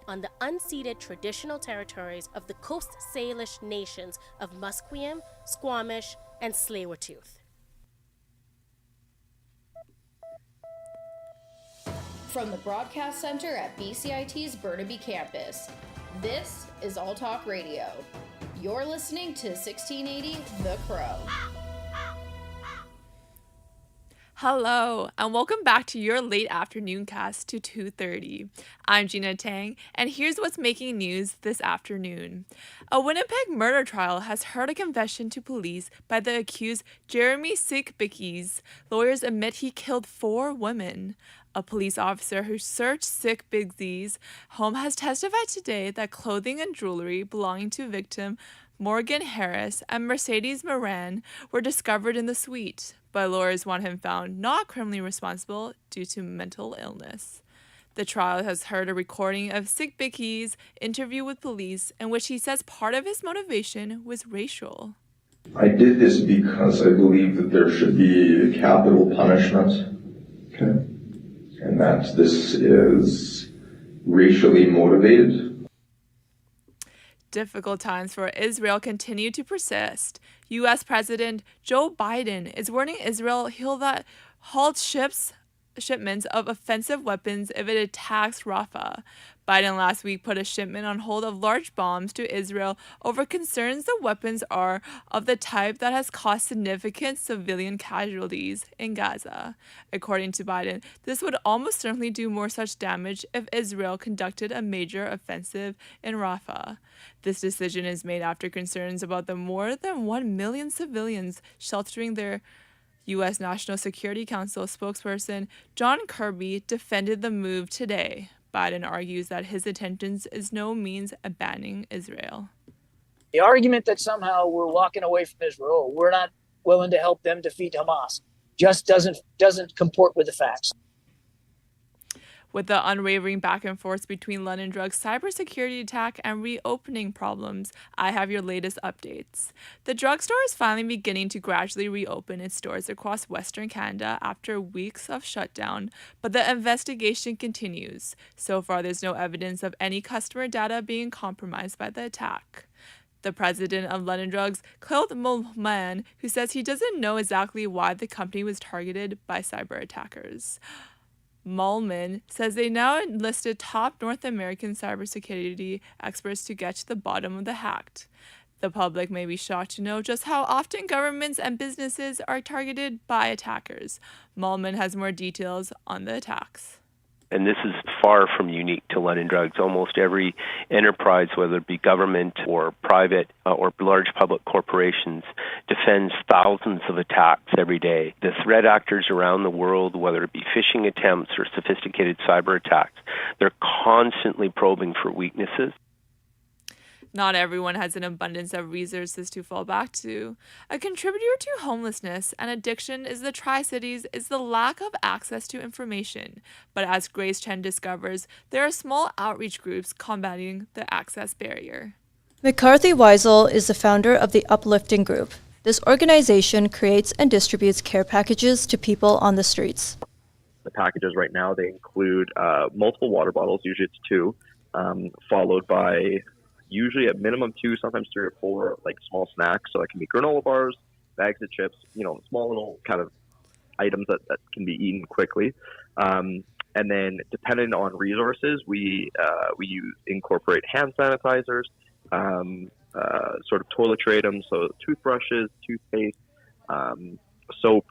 on the unceded traditional territories of the Coast Salish nations of Musqueam, Squamish, and Tsleil-Waututh. From the Broadcast Center at BCIT's Burnaby Campus, this is All Talk Radio. You're listening to 1680 The Crow. Hello, and welcome back to your late afternoon cast to 2:30. I'm Gina Tang, and here's what's making news this afternoon. A Winnipeg murder trial has heard a confession to police by the accused Jeremy Sikbickies. Lawyers admit he killed 4 women. A police officer who searched Sikbickies' home has testified today that clothing and jewelry belonging to victim Morgan Harris and Mercedes Moran were discovered in the suite, but lawyers want him found not criminally responsible due to mental illness. The trial has heard a recording of Sikbickies' interview with police in which he says part of his motivation was racial. I did this because I believe that there should be capital punishment. Okay. And that this is racially motivated. Difficult times for Israel continue to persist. U.S. President Joe Biden is warning Israel he'll halt shipments of offensive weapons if it attacks Rafah. Biden last week put a shipment on hold of large bombs to Israel over concerns the weapons are of the type that has caused significant civilian casualties in Gaza. According to Biden, this would almost certainly do more such damage if Israel conducted a major offensive in Rafah. This decision is made after concerns about the more than 1 million civilians sheltering their U.S. National Security Council spokesperson John Kirby defended the move today. Biden argues that his intentions is no means abandoning Israel. The argument that somehow we're walking away from Israel, we're not willing to help them defeat Hamas, just doesn't comport with the facts. With the unwavering back and forth between London Drugs' cybersecurity attack and reopening problems, I have your latest updates. The drugstore is finally beginning to gradually reopen its stores across Western Canada after weeks of shutdown, but the investigation continues. So far, there's no evidence of any customer data being compromised by the attack. The president of London Drugs, Claude Mulman, who says he doesn't know exactly why the company was targeted by cyber attackers. Mulman says they now enlisted top North American cybersecurity experts to get to the bottom of the hack. The public may be shocked to know just how often governments and businesses are targeted by attackers. Mulman has more details on the attacks. And this is far from unique to London Drugs. Almost every enterprise, whether it be government or private or large public corporations, defends thousands of attacks every day. The threat actors around the world, whether it be phishing attempts or sophisticated cyber attacks, they're constantly probing for weaknesses. Not everyone has an abundance of resources to fall back to. A contributor to homelessness and addiction is the Tri-Cities is the lack of access to information. But as Grace Chen discovers, there are small outreach groups combating the access barrier. McCarthy Weisel is the founder of the Uplifting Group. This organization creates and distributes care packages to people on the streets. The packages right now, they include multiple water bottles, usually it's 2, followed by usually at minimum 2, sometimes 3 or 4, like small snacks. So it can be granola bars, bags of chips, small little kind of items that can be eaten quickly. And then depending on resources, we incorporate hand sanitizers, sort of toiletry items, so toothbrushes, toothpaste, soap,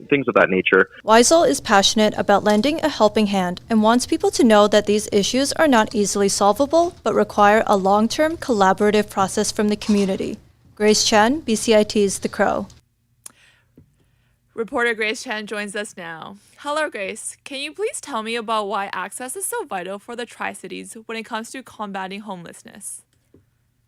things of that nature. Weisel is passionate about lending a helping hand and wants people to know that these issues are not easily solvable, but require a long-term collaborative process from the community. Grace Chen, BCIT's The Crow. Reporter Grace Chen joins us now. Hello, Grace. Can you please tell me about why access is so vital for the Tri-Cities when it comes to combating homelessness?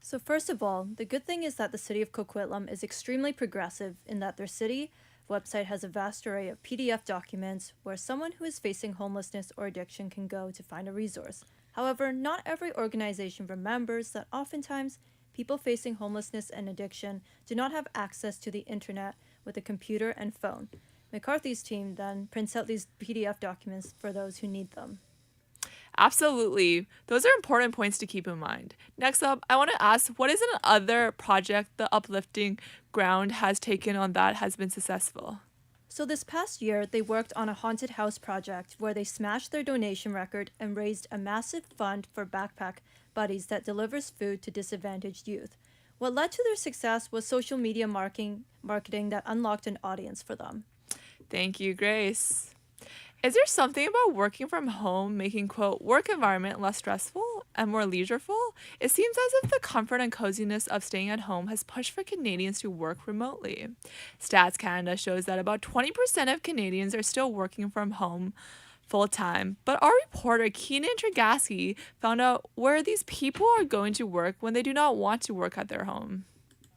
So first of all, the good thing is that the city of Coquitlam is extremely progressive in that their city website has a vast array of PDF documents where someone who is facing homelessness or addiction can go to find a resource. However, not every organization remembers that oftentimes people facing homelessness and addiction do not have access to the internet with a computer and phone. McCarthy's team then prints out these PDF documents for those who need them. Absolutely. Those are important points to keep in mind. Next up, I want to ask, what is another project the Uplifting Ground has taken on that has been successful? So this past year, they worked on a haunted house project where they smashed their donation record and raised a massive fund for Backpack Buddies that delivers food to disadvantaged youth. What led to their success was social media marketing that unlocked an audience for them. Thank you, Grace. Is there something about working from home making, quote, work environment less stressful and more leisureful? It seems as if the comfort and coziness of staying at home has pushed for Canadians to work remotely. Stats Canada shows that about 20% of Canadians are still working from home full-time, but our reporter Keenan Tregaski found out where these people are going to work when they do not want to work at their home.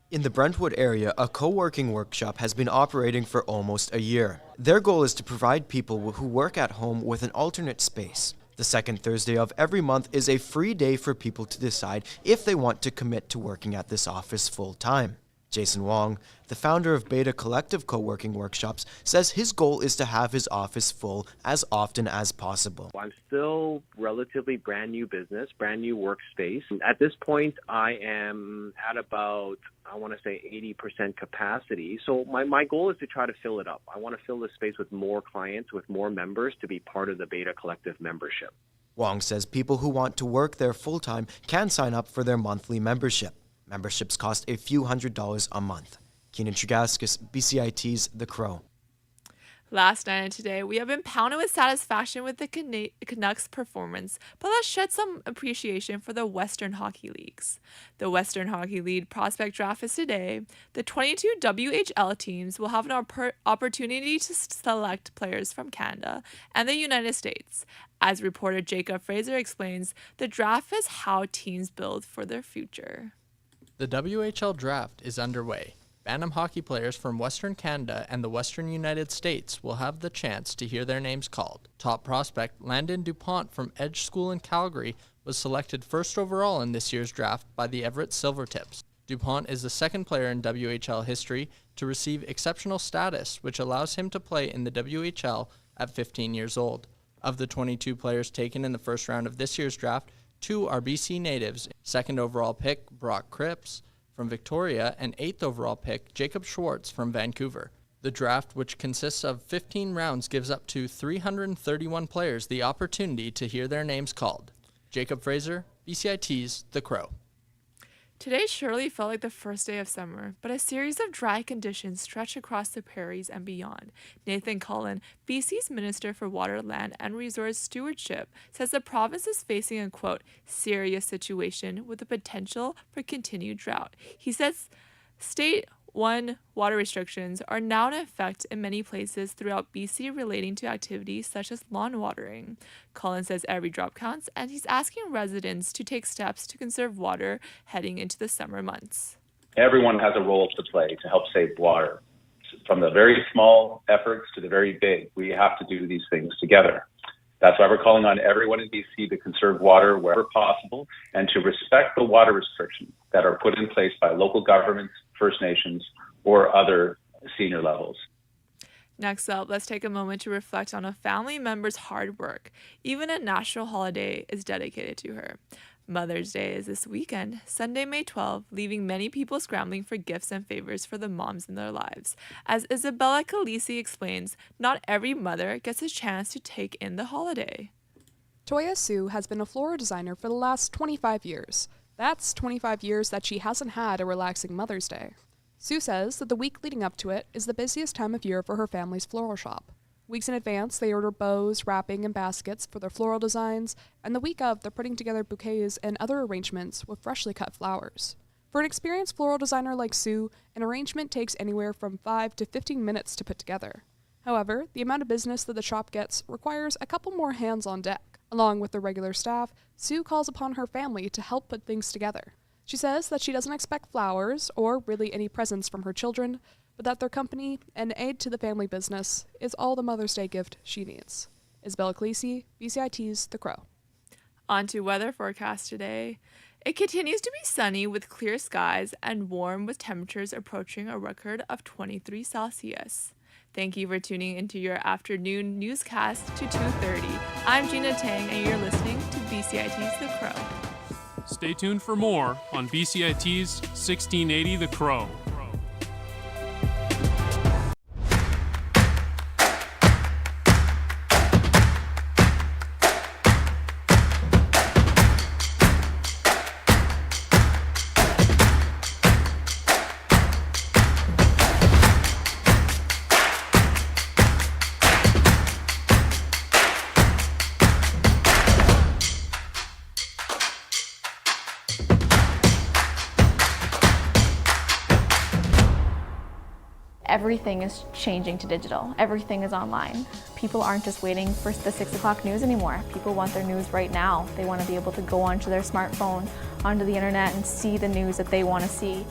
In the Brentwood area, a co-working workshop has been operating for almost a year. Their goal is to provide people who work at home with an alternate space. The second Thursday of every month is a free day for people to decide if they want to commit to working at this office full-time. Jason Wong, the founder of Beta Collective Co-working Workshops, says his goal is to have his office full as often as possible. I'm still relatively brand new business, brand new workspace. At this point, I am at about, I want to say 80% capacity. So my goal is to try to fill it up. I want to fill this space with more clients, with more members to be part of the Beta Collective membership. Wong says people who want to work there full-time can sign up for their monthly membership. Memberships cost a few $100s a month. Keenan Tregaskis, BCIT's The Crow. Last night and today, we have been pounded with satisfaction with the Canucks' performance, but let's shed some appreciation for the Western Hockey Leagues. The Western Hockey League prospect draft is today. The 22 WHL teams will have an opportunity to select players from Canada and the United States. As reporter Jacob Fraser explains, the draft is how teams build for their future. The WHL draft is underway. Bantam hockey players from Western Canada and the Western United States will have the chance to hear their names called. Top prospect Landon DuPont from Edge School in Calgary was selected first overall in this year's draft by the Everett Silvertips. DuPont is the second player in WHL history to receive exceptional status, which allows him to play in the WHL at 15 years old. Of the 22 players taken in the first round of this year's draft, 2 are BC natives. Second overall pick, Brock Cripps from Victoria, and 8th overall pick, Jacob Schwartz from Vancouver. The draft, which consists of 15 rounds, gives up to 331 players the opportunity to hear their names called. Jacob Fraser, BCIT's The Crow. Today surely felt like the first day of summer, but a series of dry conditions stretch across the prairies and beyond. Nathan Cullen, BC's Minister for Water, Land and Resource Stewardship, says the province is facing a, quote, serious situation with the potential for continued drought. He says state water restrictions are now in effect in many places throughout BC relating to activities such as lawn watering. Colin says every drop counts, and he's asking residents to take steps to conserve water heading into the summer months. Everyone has a role to play to help save water. From the very small efforts to the very big, we have to do these things together. That's why we're calling on everyone in BC to conserve water wherever possible and to respect the water restrictions that are put in place by local governments, First Nations, or other senior levels. Next up, let's take a moment to reflect on a family member's hard work. Even a national holiday is dedicated to her. Mother's Day is this weekend, Sunday, May 12, leaving many people scrambling for gifts and favors for the moms in their lives. As Isabella Calisi explains, not every mother gets a chance to take in the holiday. Toya Sue has been a floral designer for the last 25 years. That's 25 years that she hasn't had a relaxing Mother's Day. Sue says that the week leading up to it is the busiest time of year for her family's floral shop. Weeks in advance, they order bows, wrapping, and baskets for their floral designs, and the week of, they're putting together bouquets and other arrangements with freshly cut flowers. For an experienced floral designer like Sue, an arrangement takes anywhere from 5 to 15 minutes to put together. However, the amount of business that the shop gets requires a couple more hands on deck. Along with the regular staff, Sue calls upon her family to help put things together. She says that she doesn't expect flowers or really any presents from her children, but that their company and aid to the family business is all the Mother's Day gift she needs. Isabella Calisi, BCIT's The Crow. On to weather forecast today. It continues to be sunny with clear skies and warm with temperatures approaching a record of 23 Celsius. Thank you for tuning into your afternoon newscast to 2:30. I'm Gina Tang, and you're listening to BCIT's The Crow. Stay tuned for more on BCIT's 1680 The Crow. Everything is changing to digital. Everything is online. People aren't just waiting for the 6 o'clock news anymore. People want their news right now. They want to be able to go onto their smartphone, onto the internet, and see the news that they want to see.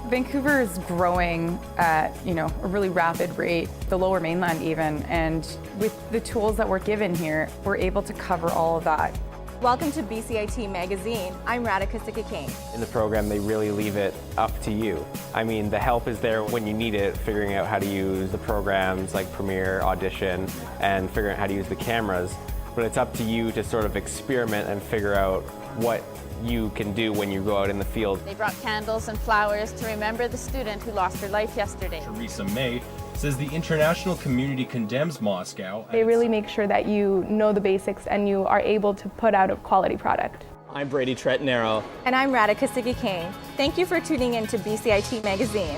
Vancouver is growing at, a really rapid rate, the Lower Mainland even, and with the tools that we're given here, we're able to cover all of that. Welcome to BCIT Magazine. I'm Radhika Sikakane. In the program, they really leave it up to you. I mean, the help is there when you need it, figuring out how to use the programs like Premiere, Audition, and figuring out how to use the cameras. But it's up to you to sort of experiment and figure out what you can do when you go out in the field. They brought candles and flowers to remember the student who lost her life yesterday. Theresa May says the international community condemns Moscow. They really make sure that you know the basics and you are able to put out a quality product. I'm Brady Tretnero. And I'm Radhika Sikakane. Thank you for tuning in to BCIT Magazine.